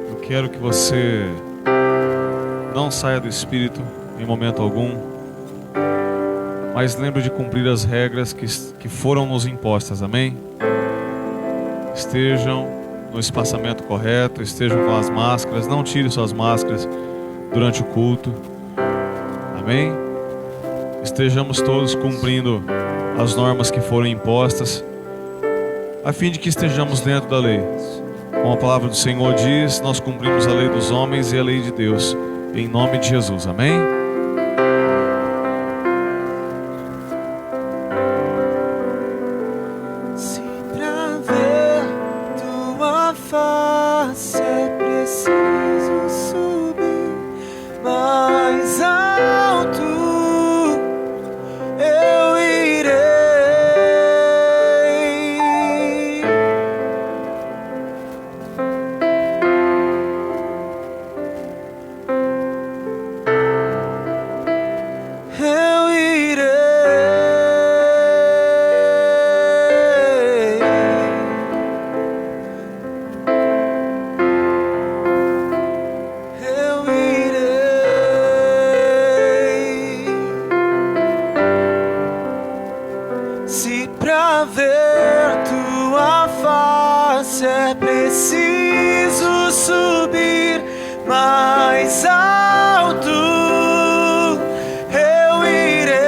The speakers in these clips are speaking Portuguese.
Eu quero que você não saia do Espírito em momento algum, mas lembre de cumprir as regras que foram nos impostas, amém? Estejam no espaçamento correto, estejam com as máscaras, não tire suas máscaras durante o culto, amém? Estejamos todos cumprindo as normas que foram impostas, a fim de que estejamos dentro da lei. Como a palavra do Senhor diz, nós cumprimos a lei dos homens e a lei de Deus, em nome de Jesus, amém? Se pra ver tua face é preciso subir mais alto, eu irei. Eu irei. Eu irei. Se pra ver tua face é preciso subir mais alto, eu irei.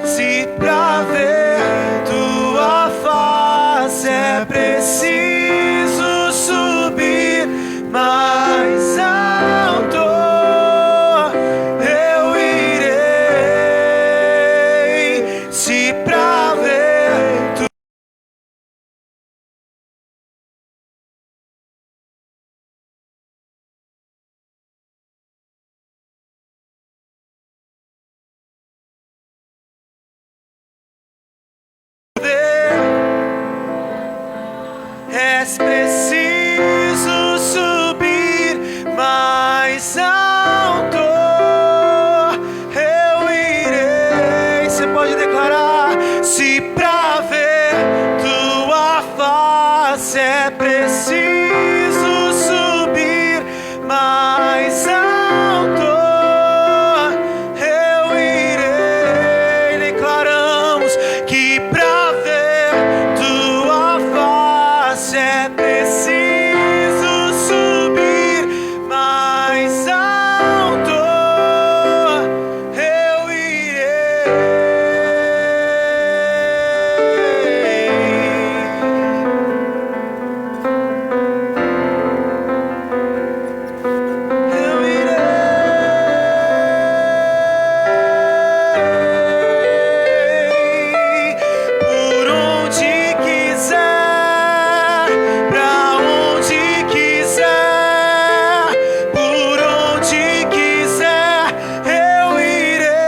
Se pra ver tua face é preciso subir mais alto, eu irei. Se pra ver tu és preciso subir mais alto, eu irei. Você pode declarar: se pra ver tua face é preciso subir mais alto, eu irei. Declaramos que pra ver tua face é preciso subir mais alto, eu irei. Por onde quiser, pra onde quiser, por onde quiser, eu irei.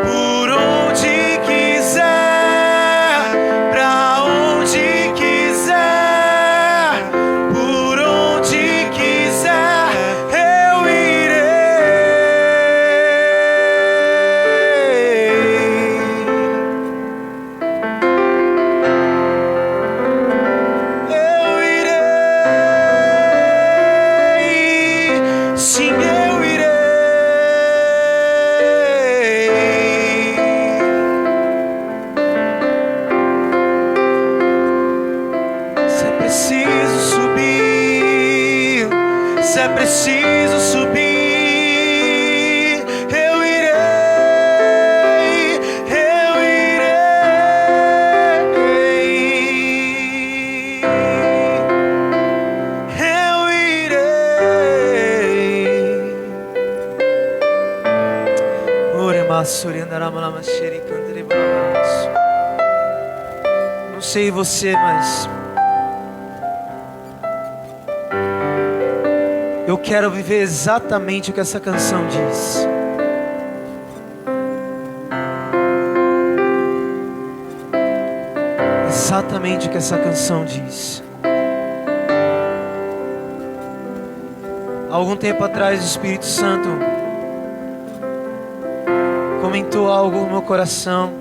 Por onde quiser, pra onde quiser, por onde quiser, eu irei. Sim, eu irei. Se é preciso subir, se é preciso subir, eu irei, eu irei, eu irei. Não sei você, mas eu quero viver exatamente o que essa canção diz. Exatamente o que essa canção diz. Há algum tempo atrás, o Espírito Santo aumentou algo no meu coração.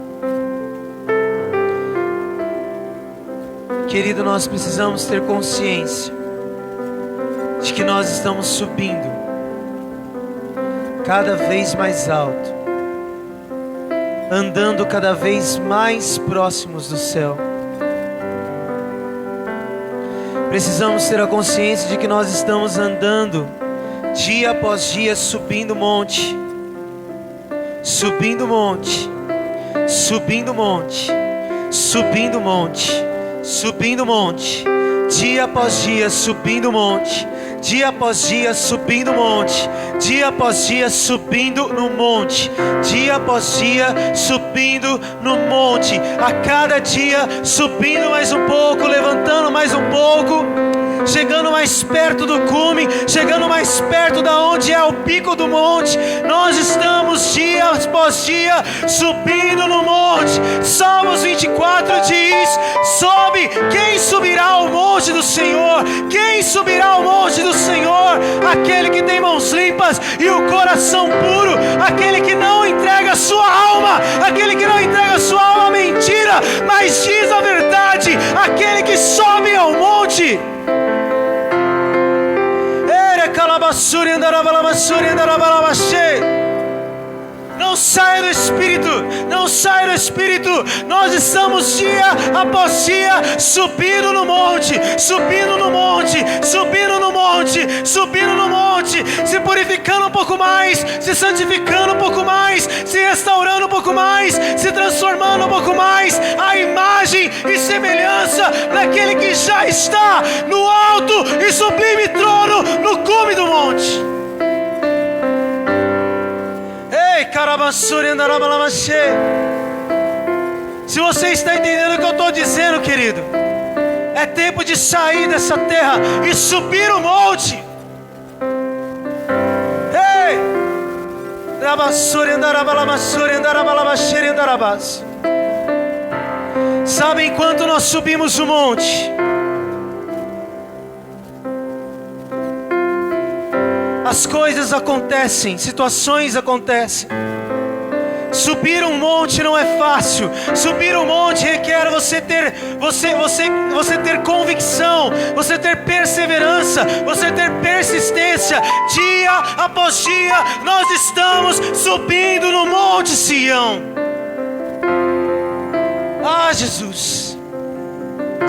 Querido, nós precisamos ter consciência de que nós estamos subindo cada vez mais alto, andando cada vez mais próximos do céu. Precisamos ter a consciência de que nós estamos andando dia após dia, subindo monte, subindo monte, subindo monte, subindo monte, subindo monte, dia após dia subindo monte, dia após dia subindo monte, dia após dia subindo no monte, dia após dia subindo no monte, a cada dia subindo mais um pouco, levantando mais um pouco, chegando mais perto do cume, chegando mais perto da onde é o pico do monte. Nós estamos dia após dia subindo no monte. Salmos 24 diz: sobe, quem subirá ao monte do Senhor? Quem subirá ao monte do Senhor? Aquele que tem mãos limpas e o coração puro, aquele que não entrega a sua alma, aquele que não entrega a sua alma à mentira, mas diz a verdade, aquele que sobe ao monte. Não saia do Espírito, não saia do Espírito. Nós estamos dia após dia subindo no monte, subindo no monte, subindo no monte, subindo no monte, se purificando um pouco mais, se santificando um pouco mais, se restaurando um pouco mais, se transformando um pouco mais, a imagem e semelhança daquele que já está no alto e sublime trono, no cume do monte. Se você está entendendo o que eu estou dizendo, querido, é tempo de sair dessa terra e subir o monte. Ei! Sabe enquanto nós subimos o monte, as coisas acontecem, situações acontecem. Subir um monte não é fácil. Subir um monte requer você ter convicção, você ter perseverança, você ter persistência. Dia após dia nós estamos subindo no monte Sião. Ah, Jesus!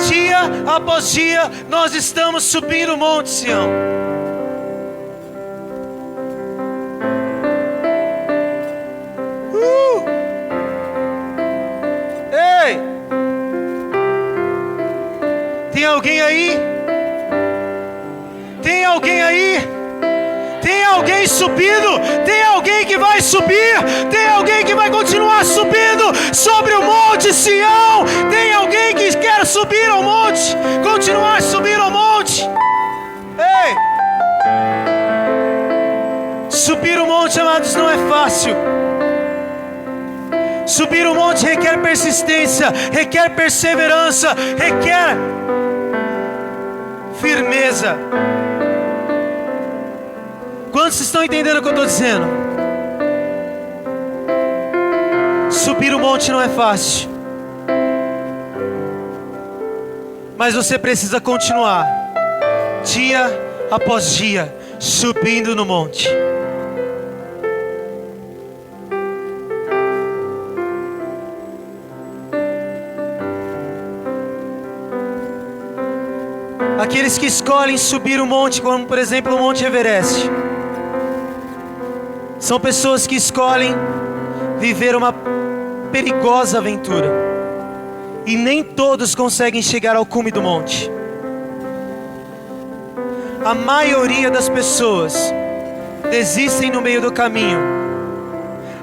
Dia após dia nós estamos subindo o monte Sião. Tem alguém aí? Tem alguém aí? Tem alguém subindo? Tem alguém que vai subir? Tem alguém que vai continuar subindo sobre o monte Sião? Tem alguém que quer subir ao monte? Continuar subindo ao monte? Ei! Subir o monte, amados, não é fácil. Subir o monte requer persistência, requer perseverança, requer firmeza. Quantos estão entendendo o que eu estou dizendo? Subir o monte não é fácil, mas você precisa continuar, dia após dia, subindo no monte. Aqueles que escolhem subir o monte, como por exemplo o Monte Everest, são pessoas que escolhem viver uma perigosa aventura, e nem todos conseguem chegar ao cume do monte. A maioria das pessoas desistem no meio do caminho.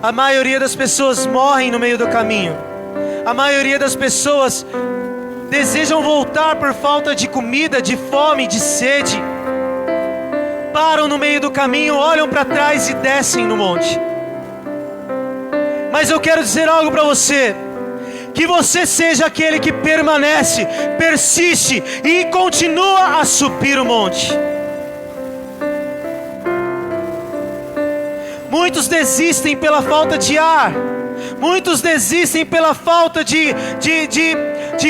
A maioria das pessoas morrem no meio do caminho. A maioria das pessoas desejam voltar por falta de comida, de fome, de sede. Param no meio do caminho, olham para trás e descem no monte. Mas eu quero dizer algo para você: que você seja aquele que permanece, persiste e continua a subir o monte. Muitos desistem pela falta de ar. Muitos desistem pela falta de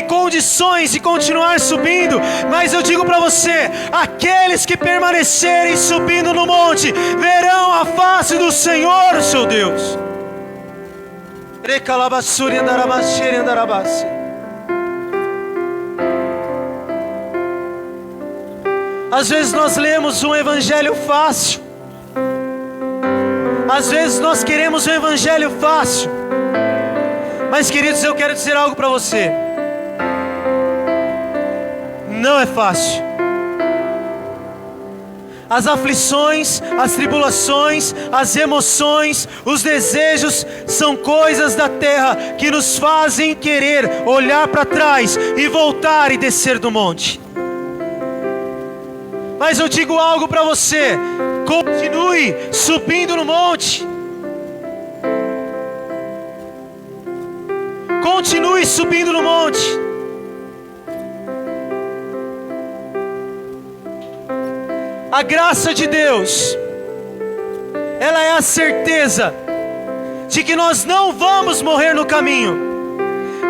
condições de continuar subindo. Mas eu digo para você: aqueles que permanecerem subindo no monte verão a face do Senhor, o seu Deus. Às vezes nós lemos um evangelho fácil. Às vezes nós queremos um evangelho fácil. Mas, queridos, eu quero dizer algo para você. Não é fácil. As aflições, as tribulações, as emoções, os desejos são coisas da terra que nos fazem querer olhar para trás e voltar e descer do monte. Mas eu digo algo para você: continue subindo no monte. Continue subindo no monte. A graça de Deus, ela é a certeza de que nós não vamos morrer no caminho,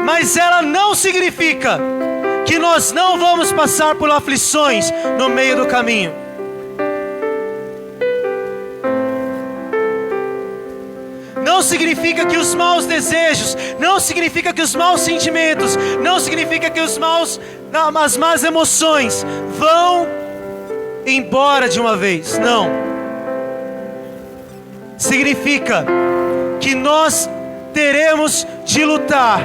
mas ela não significa que nós não vamos passar por aflições no meio do caminho. Não significa que os maus desejos, não significa que os maus sentimentos, não significa que as más emoções vão embora de uma vez. Não. Significa que nós teremos de lutar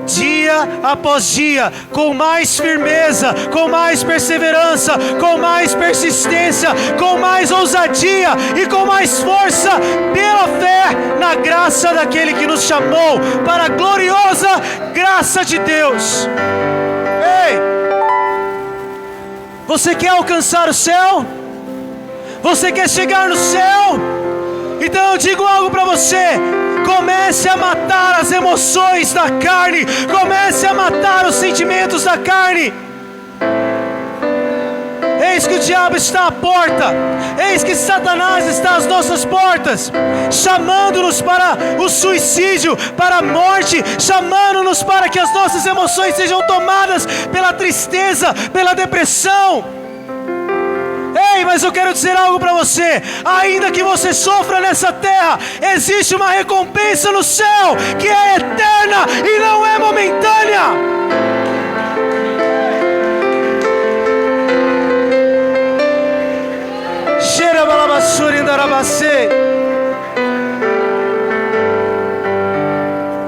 dia após dia, com mais firmeza, com mais perseverança, com mais persistência, com mais ousadia e com mais força, pela fé na graça daquele que nos chamou para a gloriosa graça de Deus. Ei, você quer alcançar o céu? Você quer chegar no céu? Então eu digo algo para você: comece a matar as emoções da carne. Comece a matar os sentimentos da carne. Eis que o diabo está à porta. Eis que Satanás está às nossas portas, chamando-nos para o suicídio, para a morte, chamando-nos para que as nossas emoções sejam tomadas pela tristeza, pela depressão. Ei, mas eu quero dizer algo para você: ainda que você sofra nessa terra, existe uma recompensa no céu que é eterna e não é momentânea.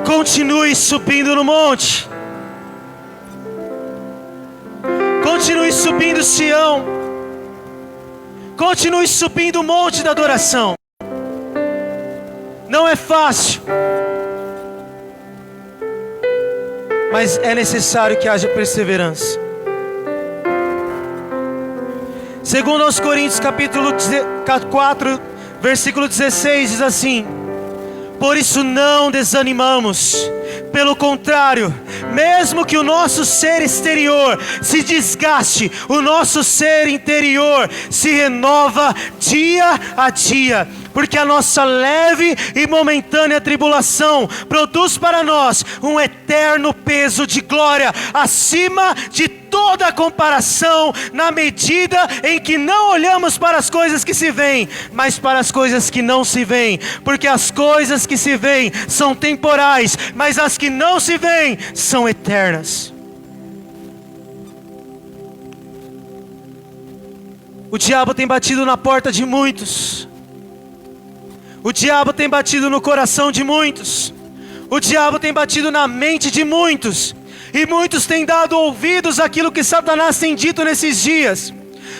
Continue subindo no monte. Continue subindo Sião. Continue subindo o monte da adoração. Não é fácil, mas é necessário que haja perseverança. Segundo aos Coríntios capítulo 4, versículo 16, diz assim: por isso não desanimamos. Pelo contrário, mesmo que o nosso ser exterior se desgaste, o nosso ser interior se renova dia a dia. Porque a nossa leve e momentânea tribulação produz para nós um eterno peso de glória, acima de toda comparação, na medida em que não olhamos para as coisas que se veem, mas para as coisas que não se veem. Porque as coisas que se veem são temporais, mas as que não se veem são eternas. O diabo tem batido na porta de muitos. O diabo tem batido no coração de muitos. O diabo tem batido na mente de muitos. E muitos têm dado ouvidos àquilo que Satanás tem dito nesses dias,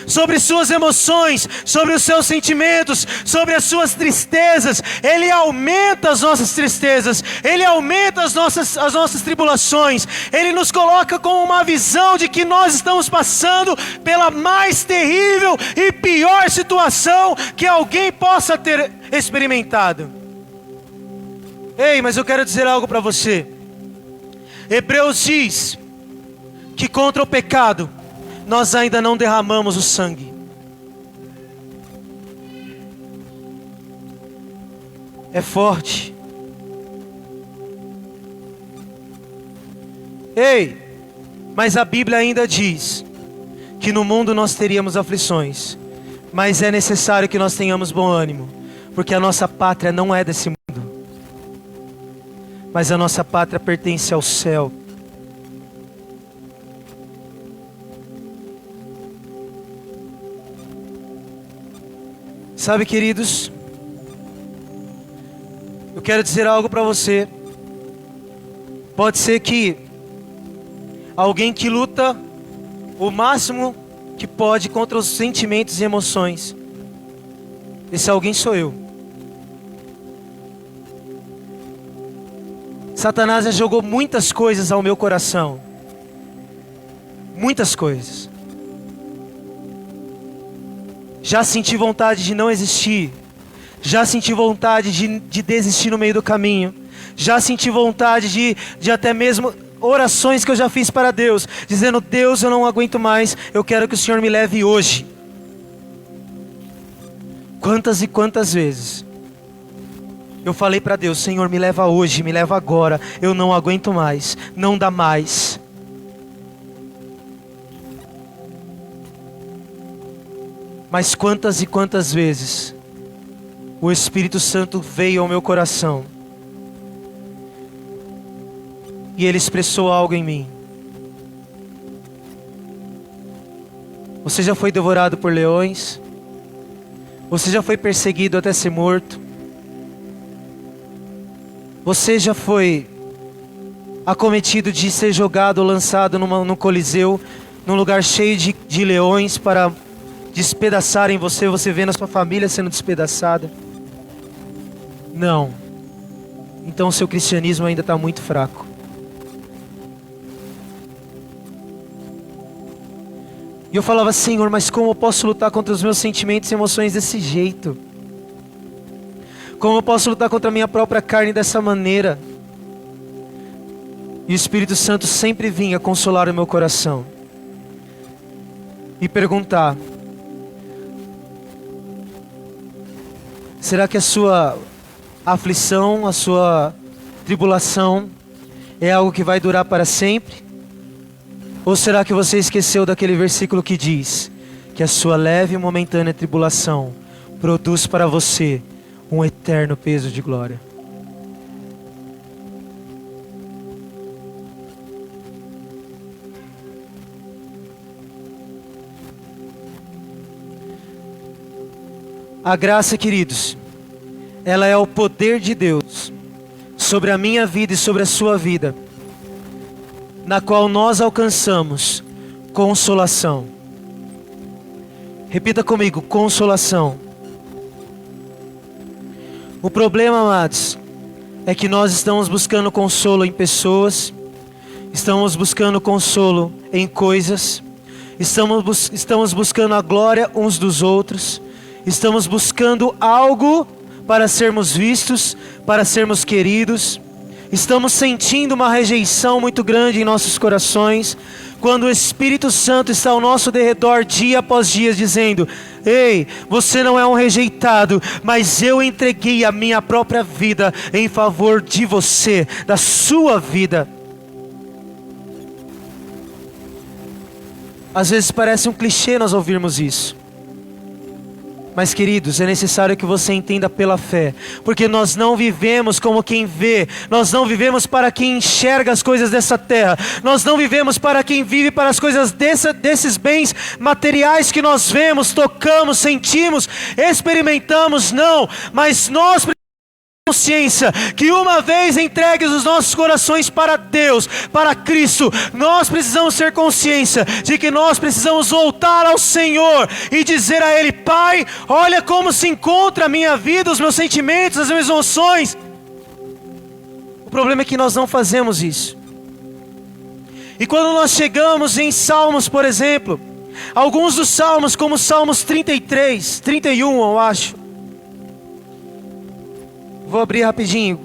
sobre suas emoções, sobre os seus sentimentos, sobre as suas tristezas. Ele aumenta as nossas tristezas, ele aumenta as nossas tribulações. Ele nos coloca com uma visão de que nós estamos passando pela mais terrível e pior situação que alguém possa ter experimentado. Ei, mas eu quero dizer algo para você. Hebreus diz que contra o pecado nós ainda não derramamos o sangue. é forte. Ei, mas a Bíblia ainda diz que no mundo nós teríamos aflições, mas é necessário que nós tenhamos bom ânimo, porque a nossa pátria não é desse mundo, mas a nossa pátria pertence ao céu. Sabe, queridos, eu quero dizer algo para você. Pode ser que alguém que luta o máximo que pode contra os sentimentos e emoções, esse alguém sou eu. Satanás já jogou muitas coisas ao meu coração. Muitas coisas. Já senti vontade de não existir. Já senti vontade de desistir no meio do caminho. Já senti vontade de até mesmo orações que eu já fiz para Deus, dizendo: Deus, eu não aguento mais, eu quero que o Senhor me leve hoje. Quantas e quantas vezes eu falei para Deus: Senhor, me leva hoje, me leva agora, eu não aguento mais, não dá mais. Mas quantas e quantas vezes o Espírito Santo veio ao meu coração e Ele expressou algo em mim. Você já foi devorado por leões? Você já foi perseguido até ser morto? Você já foi acometido de ser jogado, lançado num coliseu, num lugar cheio de leões para despedaçarem você, você vendo a sua família sendo despedaçada? Não. Então o seu cristianismo ainda está muito fraco. E eu falava: Senhor, mas como eu posso lutar contra os meus sentimentos e emoções desse jeito? Como eu posso lutar contra a minha própria carne dessa maneira? E o Espírito Santo sempre vinha consolar o meu coração e perguntar: será que a sua aflição, a sua tribulação é algo que vai durar para sempre? Ou será que você esqueceu daquele versículo que diz que a sua leve e momentânea tribulação produz para você um eterno peso de glória? A graça, queridos, ela é o poder de Deus sobre a minha vida e sobre a sua vida, na qual nós alcançamos consolação. Repita comigo: consolação. O problema, amados, é que nós estamos buscando consolo em pessoas, estamos buscando consolo em coisas, estamos buscando a glória uns dos outros, estamos buscando algo para sermos vistos, para sermos queridos. Estamos sentindo uma rejeição muito grande em nossos corações, quando o Espírito Santo está ao nosso derredor dia após dia dizendo: ei, você não é um rejeitado, mas eu entreguei a minha própria vida em favor de você, da sua vida. Às vezes parece um clichê nós ouvirmos isso, mas, queridos, é necessário que você entenda pela fé, porque nós não vivemos como quem vê, nós não vivemos para quem enxerga as coisas dessa terra, nós não vivemos para quem vive para as coisas desses bens materiais que nós vemos, tocamos, sentimos, experimentamos, não, mas nós precisamos consciência que uma vez entregues os nossos corações para Deus, para Cristo, nós precisamos ter consciência de que nós precisamos voltar ao Senhor e dizer a Ele: Pai, olha como se encontra a minha vida, os meus sentimentos, as minhas emoções. O problema é que nós não fazemos isso. E quando nós chegamos em Salmos, por exemplo, alguns dos Salmos, como Salmos 33, 31 eu acho, vou abrir rapidinho.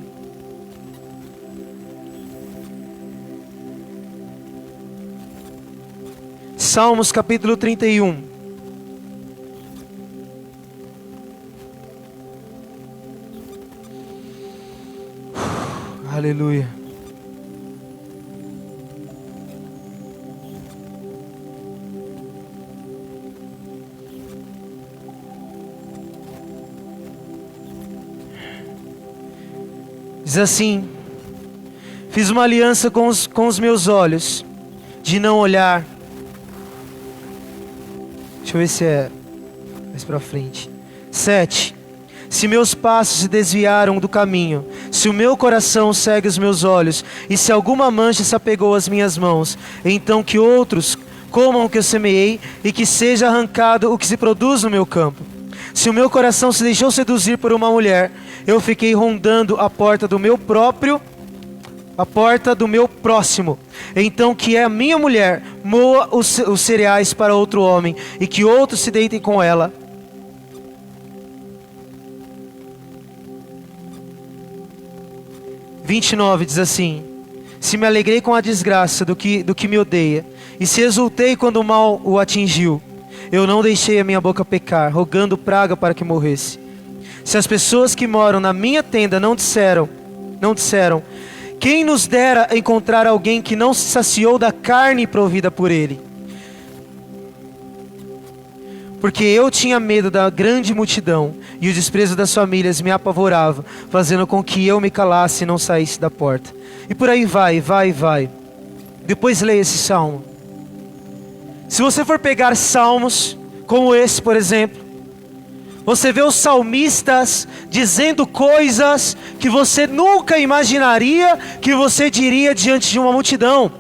Salmos capítulo 31. Aleluia. Diz assim: fiz uma aliança com os meus olhos, de não olhar. Deixa eu ver se é mais pra frente. 7. Se meus passos se desviaram do caminho, se o meu coração segue os meus olhos, e se alguma mancha se apegou às minhas mãos, então que outros comam o que eu semeei, e que seja arrancado o que se produz no meu campo. Se o meu coração se deixou seduzir por uma mulher, eu fiquei rondando a porta do meu próximo. Então que é a minha mulher moa os cereais para outro homem, e que outros se deitem com ela. 29 diz assim: se me alegrei com a desgraça do que me odeia, e se exultei quando o mal o atingiu, eu não deixei a minha boca pecar, rogando praga para que morresse. Se as pessoas que moram na minha tenda não disseram, quem nos dera encontrar alguém que não se saciou da carne provida por ele? Porque eu tinha medo da grande multidão, e o desprezo das famílias me apavorava, fazendo com que eu me calasse e não saísse da porta. E por aí vai. Depois leia esse salmo. Se você for pegar salmos como esse, por exemplo, você vê os salmistas dizendo coisas que você nunca imaginaria que você diria diante de uma multidão.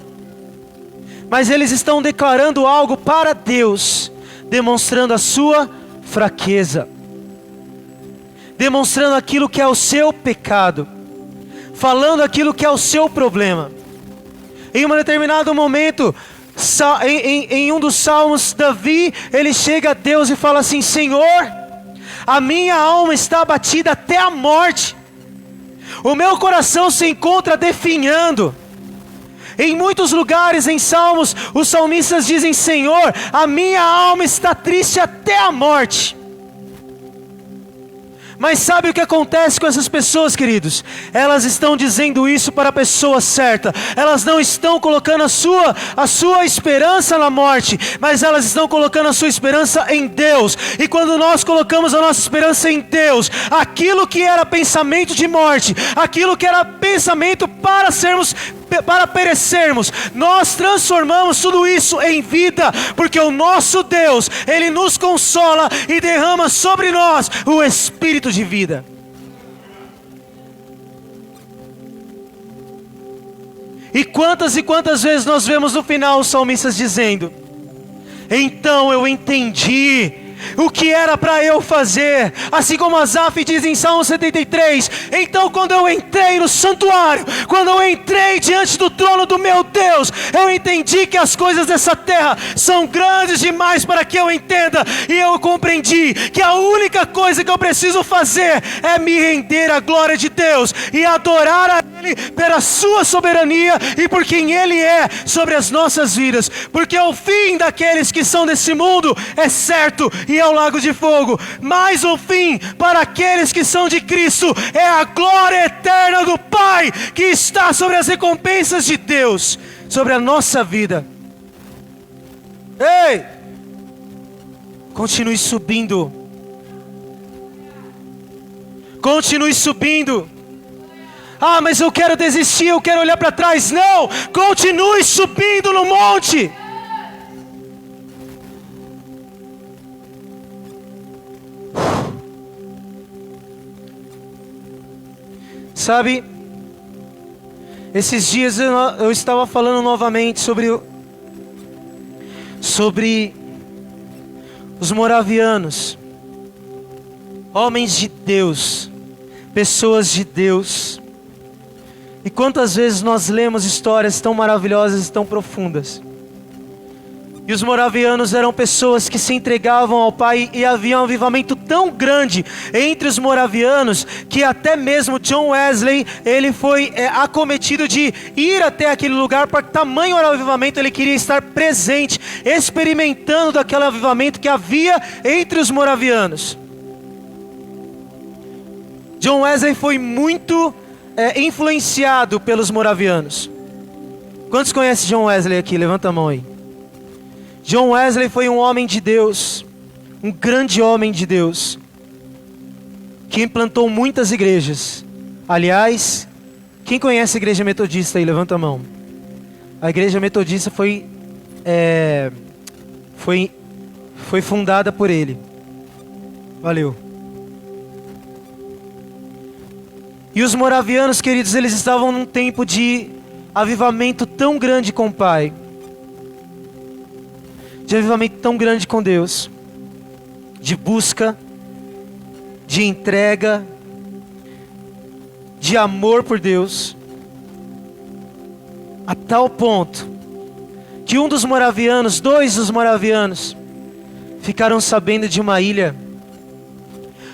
Mas eles estão declarando algo para Deus, demonstrando a sua fraqueza, demonstrando aquilo que é o seu pecado, falando aquilo que é o seu problema. Em um determinado momento, em um dos salmos, Davi, ele chega a Deus e fala assim: Senhor, a minha alma está abatida até a morte, o meu coração se encontra definhando. Em muitos lugares em salmos, os salmistas dizem: Senhor, a minha alma está triste até a morte. Mas sabe o que acontece com essas pessoas, queridos? Elas estão dizendo isso para a pessoa certa. Elas não estão colocando a sua esperança na morte, mas elas estão colocando a sua esperança em Deus. E quando nós colocamos a nossa esperança em Deus, aquilo que era pensamento de morte, aquilo que era pensamento para perecermos, nós transformamos tudo isso em vida, porque o nosso Deus, Ele nos consola e derrama sobre nós o Espírito de vida. E quantas vezes nós vemos no final os salmistas dizendo: então eu entendi o que era para eu fazer, assim como Asaf diz em Salmo 73, então quando eu entrei no santuário, quando eu entrei diante do trono do meu Deus, eu entendi que as coisas dessa terra são grandes demais para que eu entenda, e eu compreendi que a única coisa que eu preciso fazer é me render à glória de Deus, e adorar a Ele pela sua soberania, e por quem Ele é sobre as nossas vidas, porque o fim daqueles que são desse mundo é certo, e é o lago de fogo, mas o fim para aqueles que são de Cristo é a glória eterna do Pai, que está sobre as recompensas de Deus, sobre a nossa vida. Ei! Continue subindo. Continue subindo. Ah, mas eu quero desistir, eu quero olhar para trás. Não! Continue subindo no monte. Sabe, esses dias eu estava falando novamente sobre os moravianos, homens de Deus, pessoas de Deus. E quantas vezes nós lemos histórias tão maravilhosas e tão profundas. E os moravianos eram pessoas que se entregavam ao Pai, e havia um avivamento tão grande entre os moravianos, que até mesmo John Wesley, ele foi acometido de ir até aquele lugar, para tamanho era o avivamento, ele queria estar presente, experimentando daquele avivamento que havia entre os moravianos. John Wesley foi muito influenciado pelos moravianos. Quantos conhecem John Wesley aqui? Levanta a mão aí. John Wesley foi um homem de Deus, um grande homem de Deus, que implantou muitas igrejas. Aliás, quem conhece a igreja metodista aí? Levanta a mão. A igreja metodista foi fundada por ele. Valeu. E os moravianos, queridos, eles estavam num tempo de avivamento tão grande com o Pai, de avivamento tão grande com Deus, de busca, de entrega, de amor por Deus, a tal ponto que dois dos moravianos, ficaram sabendo de uma ilha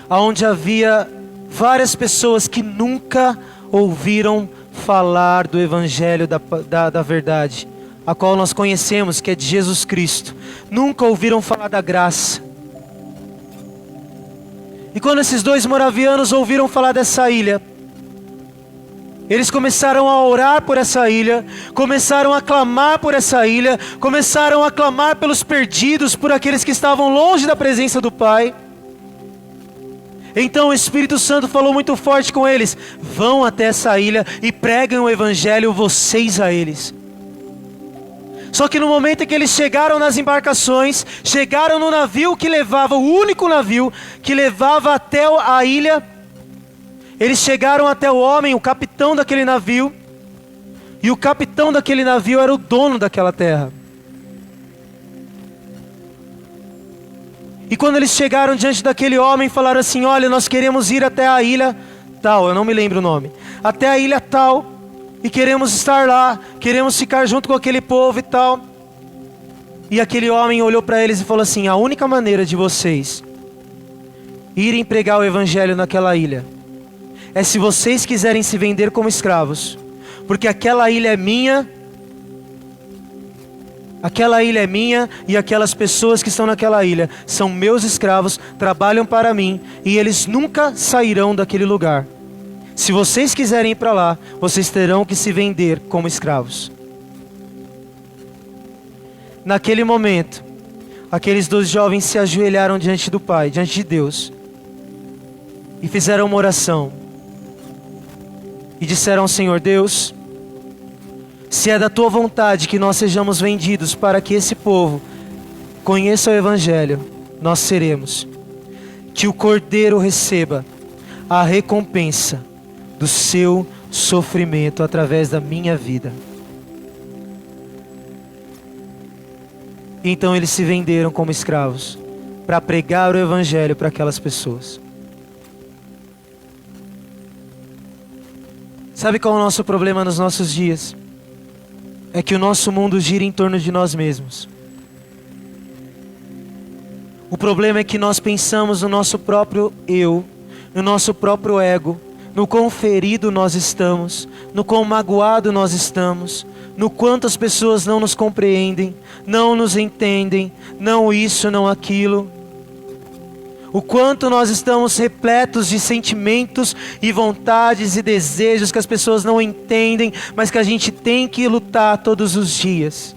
onde havia várias pessoas que nunca ouviram falar do Evangelho da verdade, a qual nós conhecemos, que é de Jesus Cristo. Nunca ouviram falar da graça. E quando esses dois moravianos ouviram falar dessa ilha, eles começaram a orar por essa ilha, começaram a clamar por essa ilha, começaram a clamar pelos perdidos, por aqueles que estavam longe da presença do Pai. Então o Espírito Santo falou muito forte com eles: vão até essa ilha e preguem o Evangelho vocês a eles. Só que no momento em que eles chegaram nas embarcações, chegaram no navio que levava, o único navio que levava até a ilha, eles chegaram até o homem, o capitão daquele navio, e o capitão daquele navio era o dono daquela terra. E quando eles chegaram diante daquele homem, falaram assim: olha, nós queremos ir até a ilha tal, eu não me lembro o nome, até a ilha tal, e queremos estar lá, queremos ficar junto com aquele povo e tal. E aquele homem olhou para eles e falou assim: a única maneira de vocês irem pregar o Evangelho naquela ilha é se vocês quiserem se vender como escravos, porque aquela ilha é minha, e aquelas pessoas que estão naquela ilha são meus escravos, trabalham para mim, e eles nunca sairão daquele lugar. Se vocês quiserem ir para lá, vocês terão que se vender como escravos. Naquele momento, aqueles 12 jovens se ajoelharam diante do Pai, diante de Deus, e fizeram uma oração. E disseram ao Senhor: Deus, se é da tua vontade que nós sejamos vendidos para que esse povo conheça o Evangelho, nós seremos. Que o Cordeiro receba a recompensa do seu sofrimento através da minha vida. Então eles se venderam como escravos para pregar o Evangelho para aquelas pessoas. Sabe qual é o nosso problema nos nossos dias? É que o nosso mundo gira em torno de nós mesmos. O problema é que nós pensamos no nosso próprio eu, no nosso próprio ego, no quão ferido nós estamos, no quão magoado nós estamos, no quanto as pessoas não nos compreendem, não nos entendem, não isso, não aquilo. O quanto nós estamos repletos de sentimentos e vontades e desejos que as pessoas não entendem, mas que a gente tem que lutar todos os dias.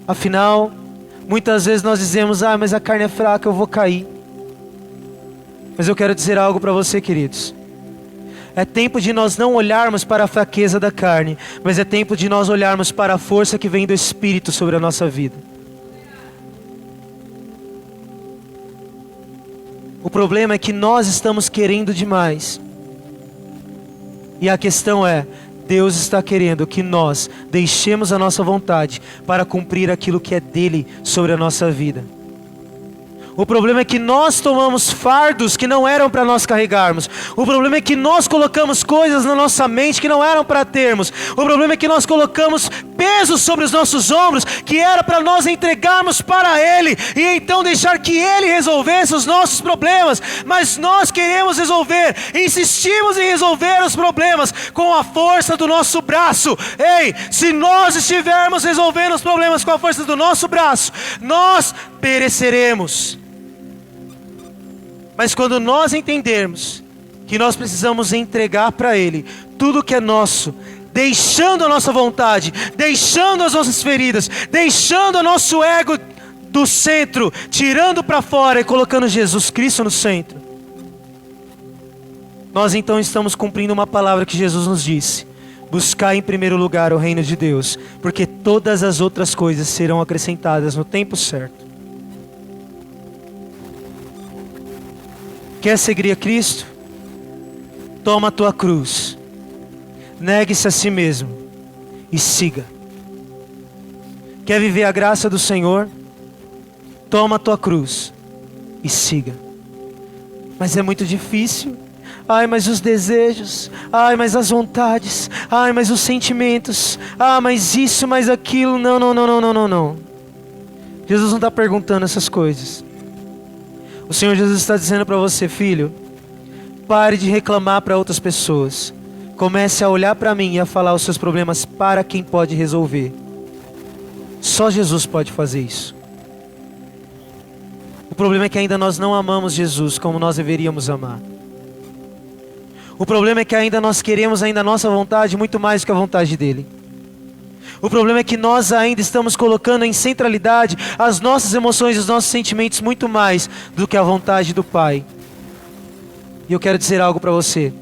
Afinal, muitas vezes nós dizemos: ah, mas a carne é fraca, eu vou cair. Mas eu quero dizer algo para você, queridos. É tempo de nós não olharmos para a fraqueza da carne, mas é tempo de nós olharmos para a força que vem do Espírito sobre a nossa vida. O problema é que nós estamos querendo demais. E a questão é: Deus está querendo que nós deixemos a nossa vontade para cumprir aquilo que é dele sobre a nossa vida. O problema é que nós tomamos fardos que não eram para nós carregarmos. O problema é que nós colocamos coisas na nossa mente que não eram para termos. O problema é que nós colocamos pesos sobre os nossos ombros que era para nós entregarmos para Ele e então deixar que Ele resolvesse os nossos problemas. Mas nós queremos resolver, insistimos em resolver os problemas com a força do nosso braço. Ei, se nós estivermos resolvendo os problemas com a força do nosso braço, nós pereceremos. Mas quando nós entendermos que nós precisamos entregar para Ele tudo que é nosso, deixando a nossa vontade, deixando as nossas feridas, deixando o nosso ego do centro, tirando para fora e colocando Jesus Cristo no centro. Nós então estamos cumprindo uma palavra que Jesus nos disse: buscar em primeiro lugar o reino de Deus, porque todas as outras coisas serão acrescentadas no tempo certo. Quer seguir a Cristo? Toma a tua cruz, negue-se a si mesmo e siga. Quer viver a graça do Senhor? Toma a tua cruz e siga. Mas é muito difícil. Ai, mas os desejos, ai, mas as vontades, ai, mas os sentimentos, ah, mas isso, mas aquilo. Não. Jesus não está perguntando essas coisas. O Senhor Jesus está dizendo para você: filho, pare de reclamar para outras pessoas. Comece a olhar para mim e a falar os seus problemas para quem pode resolver. Só Jesus pode fazer isso. O problema é que ainda nós não amamos Jesus como nós deveríamos amar. O problema é que ainda nós queremos ainda a nossa vontade muito mais do que a vontade dele. O problema é que nós ainda estamos colocando em centralidade as nossas emoções e os nossos sentimentos muito mais do que a vontade do Pai. E eu quero dizer algo para você: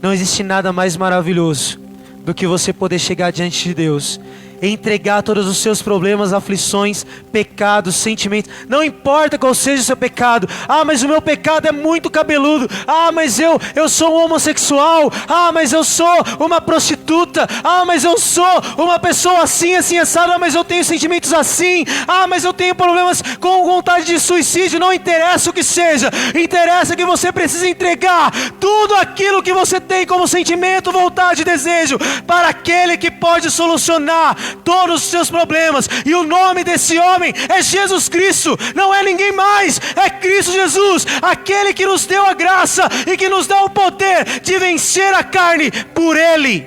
não existe nada mais maravilhoso do que você poder chegar diante de Deus, entregar todos os seus problemas, aflições, pecados, sentimentos. Não importa qual seja o seu pecado. Ah, mas o meu pecado é muito cabeludo. Ah, mas eu sou um homossexual. Ah, mas eu sou uma prostituta. Ah, mas eu sou uma pessoa assim, assim, assada. Ah, mas eu tenho sentimentos assim. Ah, mas eu tenho problemas com vontade de suicídio. Não interessa o que seja. Interessa que você precisa entregar tudo aquilo que você tem como sentimento, vontade e desejo para aquele que pode solucionar todos os seus problemas. E o nome desse homem é Jesus Cristo. Não é ninguém mais, é Cristo Jesus, aquele que nos deu a graça e que nos dá o poder de vencer a carne por Ele.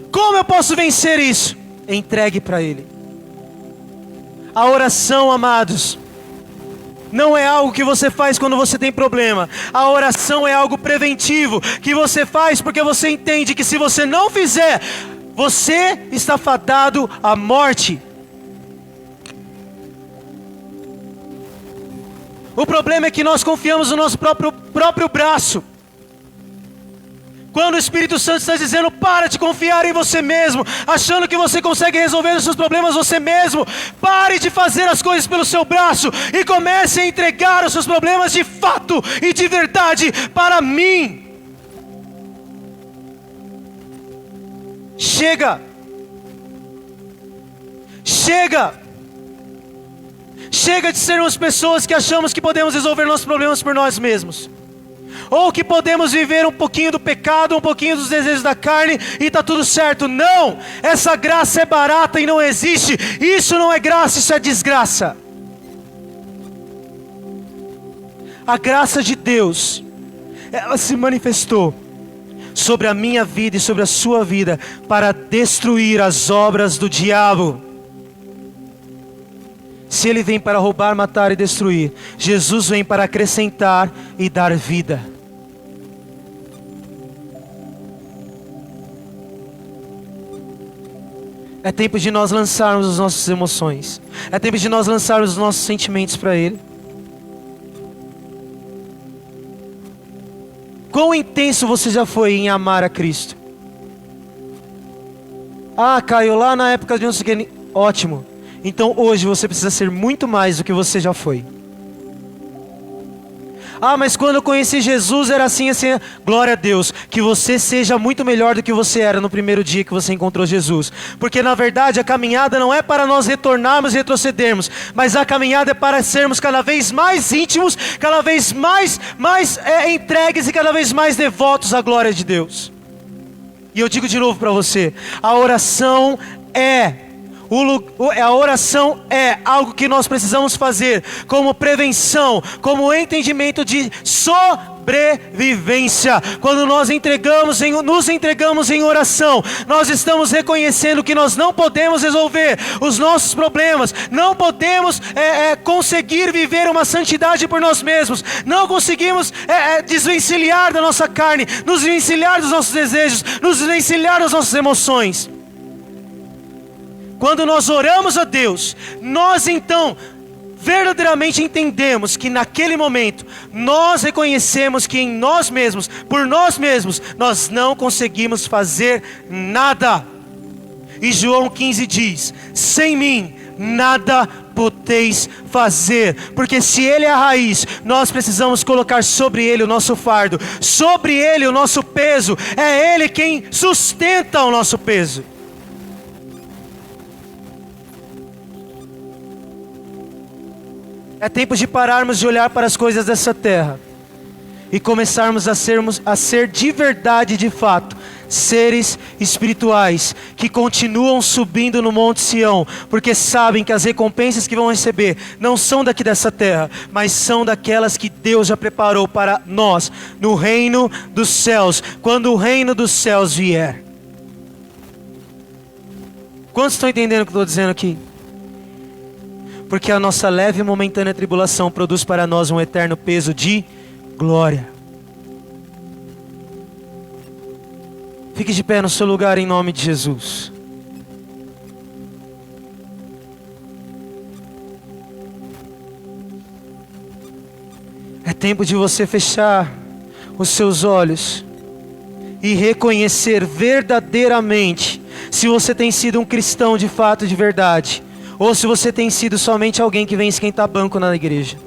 Como eu posso vencer isso? Entregue para Ele. A oração, amados, não é algo que você faz quando você tem problema. A oração é algo preventivo, que você faz porque você entende que se você não fizer, você está fadado à morte. O problema é que nós confiamos no nosso próprio braço. Quando o Espírito Santo está dizendo: para de confiar em você mesmo, achando que você consegue resolver os seus problemas você mesmo. Pare de fazer as coisas pelo seu braço e comece a entregar os seus problemas de fato e de verdade para mim. Chega. Chega de sermos pessoas que achamos que podemos resolver nossos problemas por nós mesmos, ou que podemos viver um pouquinho do pecado, um pouquinho dos desejos da carne e está tudo certo. Não, essa graça é barata e não existe. Isso não é graça, isso é desgraça. A graça de Deus, ela se manifestou sobre a minha vida e sobre a sua vida para destruir as obras do diabo. Se ele vem para roubar, matar e destruir, Jesus vem para acrescentar e dar vida. É tempo de nós lançarmos as nossas emoções. É tempo de nós lançarmos os nossos sentimentos para Ele. Quão intenso você já foi em amar a Cristo? Ah, Caio, lá na época de não sei o que. Ótimo. Então hoje você precisa ser muito mais do que você já foi. Ah, mas quando eu conheci Jesus era assim, assim. Glória a Deus, que você seja muito melhor do que você era no primeiro dia que você encontrou Jesus. Porque na verdade a caminhada não é para nós retornarmos e retrocedermos, mas a caminhada é para sermos cada vez mais íntimos, cada vez mais entregues e cada vez mais devotos à glória de Deus. E eu digo de novo para você, a oração é A oração é algo que nós precisamos fazer como prevenção, como entendimento de sobrevivência. Quando nós nos entregamos em oração, nós estamos reconhecendo que nós não podemos resolver os nossos problemas, não podemos conseguir viver uma santidade por nós mesmos, não conseguimos desvencilhar da nossa carne, nos desvencilhar dos nossos desejos, nos desvencilhar das nossas emoções. Quando nós oramos a Deus, nós então verdadeiramente entendemos que naquele momento nós reconhecemos que em nós mesmos, por nós mesmos, nós não conseguimos fazer nada. E João 15 diz: sem mim nada podeis fazer, porque se Ele é a raiz, nós precisamos colocar sobre Ele o nosso fardo, sobre Ele o nosso peso. É Ele quem sustenta o nosso peso. É tempo de pararmos de olhar para as coisas dessa terra e começarmos a ser de verdade, de fato, seres espirituais que continuam subindo no Monte Sião, porque sabem que as recompensas que vão receber não são daqui dessa terra, mas são daquelas que Deus já preparou para nós no reino dos céus, quando o reino dos céus vier. Quantos estão entendendo o que eu estou dizendo aqui? Porque a nossa leve e momentânea tribulação produz para nós um eterno peso de glória. Fique de pé no seu lugar em nome de Jesus. É tempo de você fechar os seus olhos e reconhecer verdadeiramente se você tem sido um cristão de fato, de verdade, ou se você tem sido somente alguém que vem esquentar banco na igreja.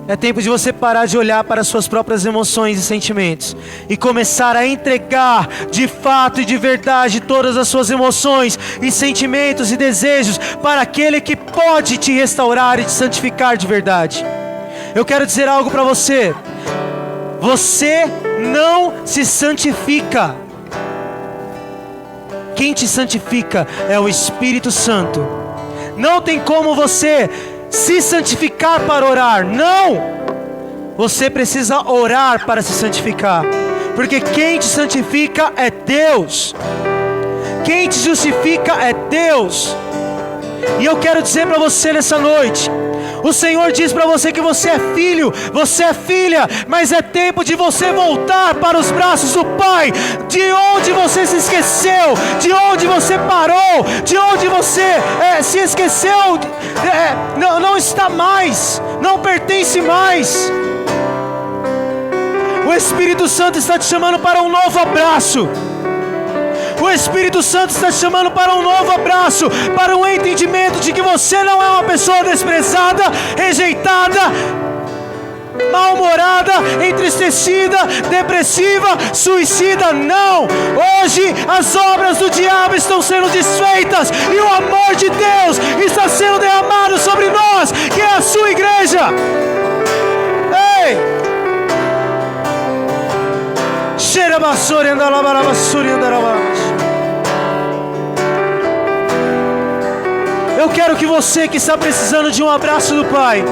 É tempo de você parar de olhar para as suas próprias emoções e sentimentos e começar a entregar de fato e de verdade todas as suas emoções e sentimentos e desejos para aquele que pode te restaurar e te santificar de verdade. Eu quero dizer algo para você. Você não se santifica. Quem te santifica é o Espírito Santo. Não tem como você se santificar para orar. Não! Você precisa orar para se santificar, porque quem te santifica é Deus. Quem te justifica é Deus. E eu quero dizer para você nessa noite, o Senhor diz para você que você é filho, você é filha, mas é tempo de você voltar para os braços do Pai, de onde você se esqueceu, de onde você parou, de onde você se esqueceu, não está mais, não pertence mais. O Espírito Santo está te chamando para um novo abraço. O Espírito Santo está te chamando para um novo abraço, para um entendimento de que você não é uma pessoa desprezada, rejeitada, mal-humorada, entristecida, depressiva, suicida. Não! Hoje as obras do diabo estão sendo desfeitas e o amor de Deus está sendo derramado sobre nós, que é a sua igreja. Ei! Eu quero que você que está precisando de um abraço do Pai,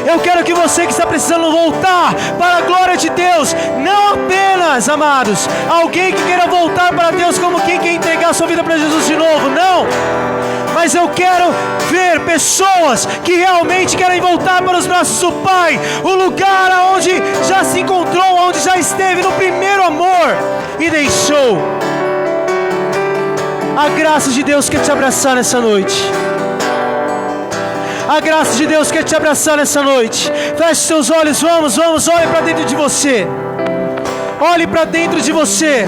eu quero que você que está precisando voltar para a glória de Deus, não apenas, amados, alguém que queira voltar para Deus como quem quer entregar sua vida para Jesus de novo, não, mas eu quero ver pessoas que realmente querem voltar para os braços do Pai, o lugar onde já se encontrou, onde já esteve no primeiro amor e deixou. A graça de Deus quer te abraçar nessa noite. A graça de Deus quer te abraçar nessa noite. Feche seus olhos, vamos, olhe para dentro de você. Olhe para dentro de você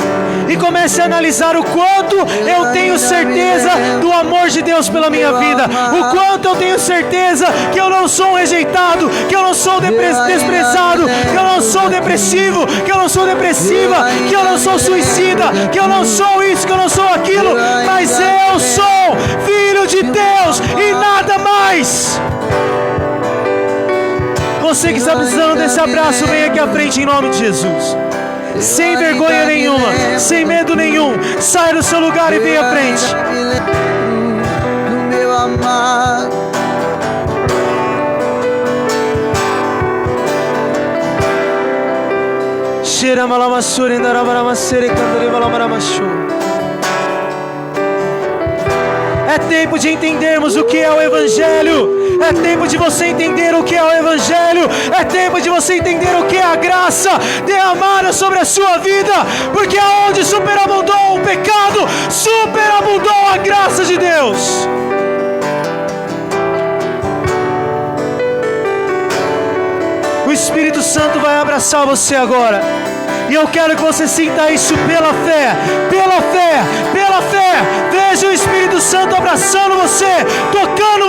e comece a analisar o quanto eu tenho certeza do amor de Deus pela minha vida, o quanto eu tenho certeza que eu não sou um rejeitado, que eu não sou desprezado, que eu não sou depressivo, que eu não sou depressiva, que eu não sou suicida, que eu não sou isso, que eu não sou aquilo, mas eu sou filho de Deus e nada mais. Você que está precisando desse abraço, vem aqui à frente em nome de Jesus. sem vergonha nenhuma, sem medo nenhum. Saia do seu lugar e venha à frente. Me lembro do meu amado. É tempo de entendermos o que é o Evangelho. É tempo de você entender o que é o Evangelho. É tempo de você entender o que é a graça derramada sobre a sua vida. Porque aonde superabundou o pecado, superabundou a graça de Deus. O Espírito Santo vai abraçar você agora. E eu quero que você sinta isso pela fé, pela fé, pela fé. Veja o Espírito Santo abraçando você, tocando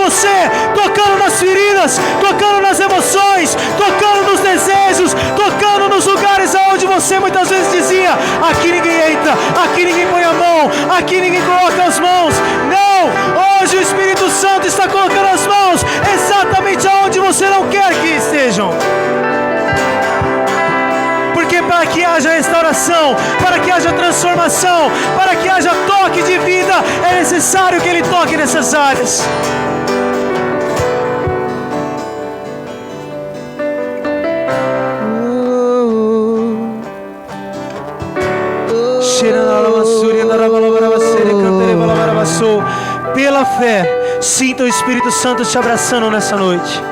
nas feridas, tocando nas emoções, tocando nos desejos, tocando nos lugares aonde você muitas vezes dizia: aqui ninguém entra, aqui ninguém põe a mão, aqui ninguém coloca as mãos. Não, hoje o Espírito Santo está colocando as mãos exatamente aonde você não quer que estejam. Porque para que haja restauração, para que haja transformação, para que haja toque de vida, é necessário que Ele toque nessas áreas. Pela fé, sinta o Espírito Santo te abraçando nessa noite.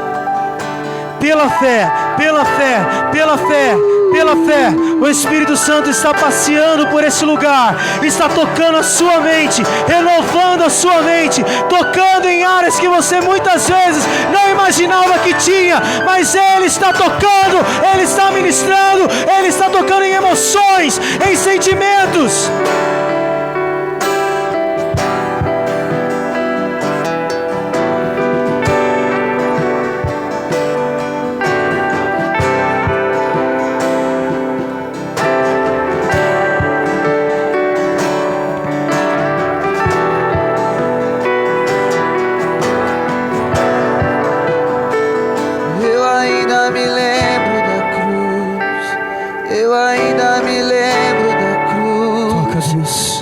Pela fé, pela fé, pela fé, pela fé, o Espírito Santo está passeando por esse lugar, está tocando a sua mente, renovando a sua mente, tocando em áreas que você muitas vezes não imaginava que tinha, mas Ele está tocando, Ele está ministrando, Ele está tocando em emoções, em sentimentos.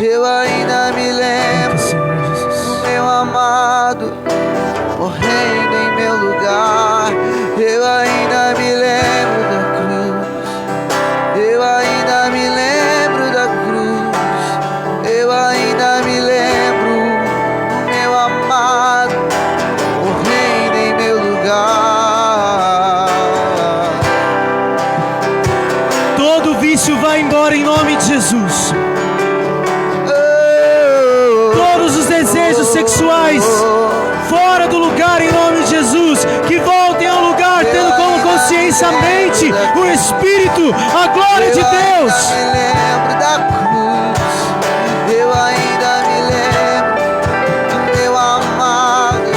Eu ainda me lembro do meu amado morrendo em meu lugar. Eu ainda me lembro da cruz. Eu ainda me lembro da cruz. Eu ainda me lembro do meu amado morrendo em meu lugar. Todo vício vai embora em nome de Jesus. Desejos sexuais fora do lugar em nome de Jesus, que voltem ao lugar tendo como consciência a mente, o Espírito, a glória de Deus. Eu ainda me lembro da cruz. Eu ainda me lembro do meu amado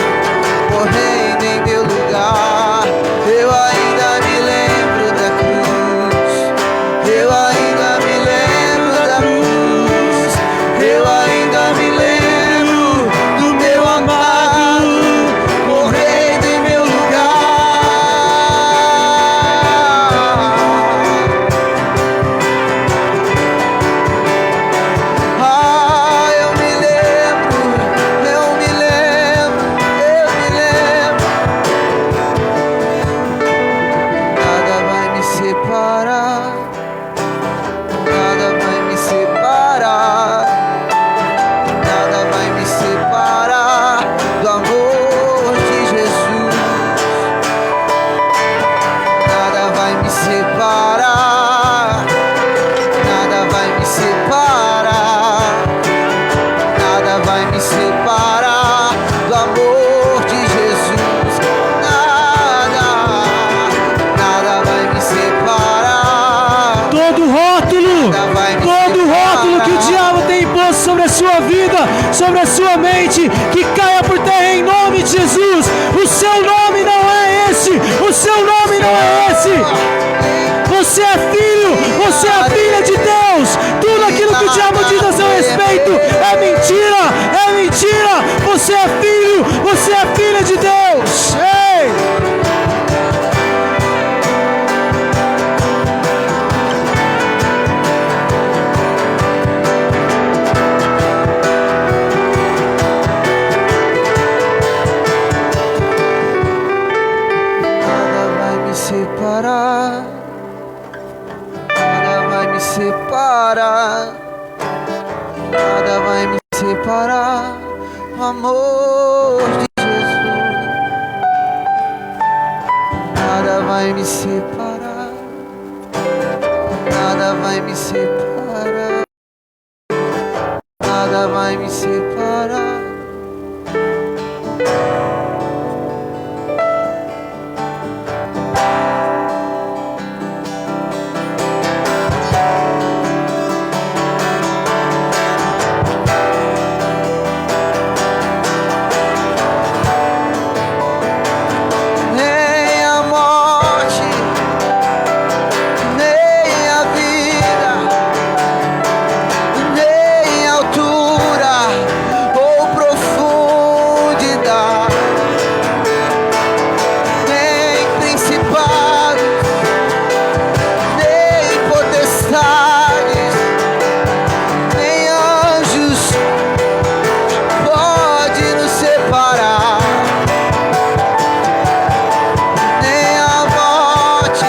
morrendo em meu lugar. Eu ainda me lembro da cruz. Eu ainda me lembro da cruz. Eu ainda me lembro. Sobre a sua mente, que caia por terra em nome de Jesus. O seu nome não é esse, o seu nome não é esse. Você é filho, você é filha de Deus. Tudo aquilo que o diabo diz a seu respeito é mentira, é mentira. Você é filho, você é filha de Deus. Ei! me separar. Nada vai me separar. Nada vai me separar do amor de Jesus. Nada vai me separar. Nada vai me separar. Nada vai me separar. Nem a morte, nem a vida, nem a altura ou profundidade, nem principados, nem potestades, nem anjos pode nos separar. Nem a morte,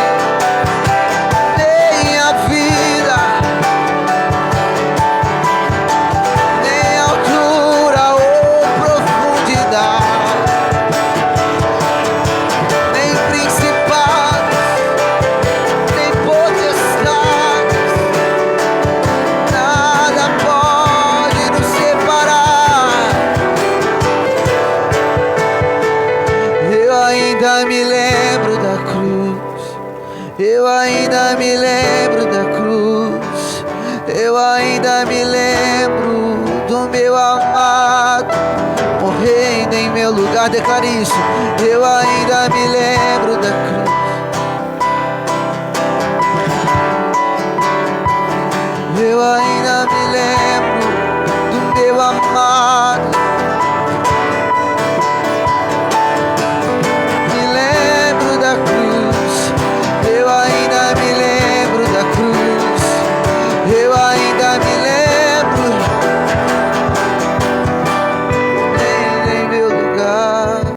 nem a vida, nem a altura ou profundidade, nem principados, nem potestades, nada pode nos separar. Eu ainda me lembro da cruz. Eu ainda me lembro da cruz. Eu ainda me lembro do meu amado morrendo em meu lugar. Declare isso. Eu ainda me lembro da cruz. Eu ainda me lembro.